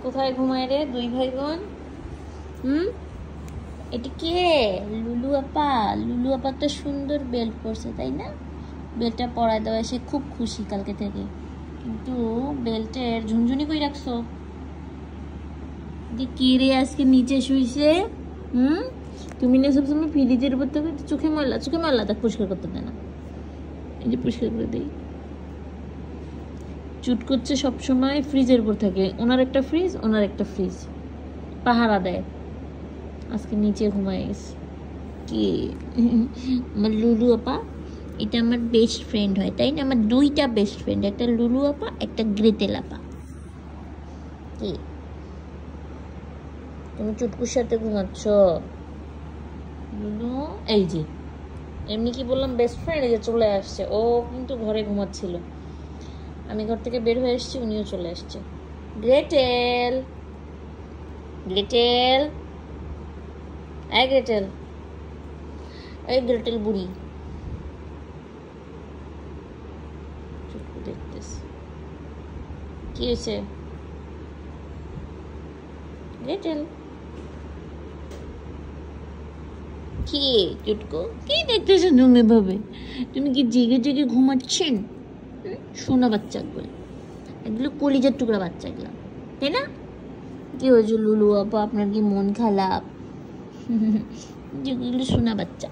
কোথায় ঘুমায় রে দুই ভাই বোন? এটা কে? লুলু আপা। লুলু আপা তো সুন্দর বেল্ট পরছে, তাই না? বেল্টটা পরায় দেওয়া সে খুব খুশি কালকে থেকে, কিন্তু বেল্টের ঝুনঝুনি কই রাখছো? কি রে আজকে নিচে শুইছে? তুমি না সবসময় ফ্রিজের উপর থেকে চোখে মারলা তা পরিষ্কার করতে দেয় না। এই যে পরিষ্কার করে দিই। চুট করছে সবসময় ফ্রিজের উপর থাকে, ওনার একটা ফ্রিজ পাহারা দেয়। আজকে নিচে ঘুমায় গেছে। কি আমার লুলু আপা, এটা আমার বেস্ট ফ্রেন্ড হয়, তাই না? আমার দুইটা বেস্ট ফ্রেন্ড, একটা লুলু আপা, একটা গ্রেটেল আপা। কি তুমি চুটকুর সাথে ঘুমাচ্ছ লুলু? এই যে এমনি কি বললাম বেস্ট ফ্রেন্ড, এই যে চলে আসছে। ও কিন্তু ঘরে ঘুমাচ্ছিল, আমি ঘর থেকে বের হয়ে এসেছি, উনিও চলে আসছে। গ্রেটেল, গ্রেটেল, এই গ্রেটেল, এই গ্রেটেল বুড়ি চুটকু দেখতেছে। কি হয়েছে গ্রেটেল? কি চুটকু, কি দেখতেছো তুমি ভাবে? তুমি কি জেগে জেগে ঘুমাচ্ছেন? সোনা বাচ্চা বলে, এগুলো কলিজার টুকরা বাচ্চা এগুলো, তাই না? কি হয়েছে লুলু আপা, আপনার কি মন খারাপ? যেগুলো সোনা বাচ্চা।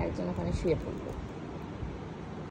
একজন ওখানে শুয়ে পড়লো।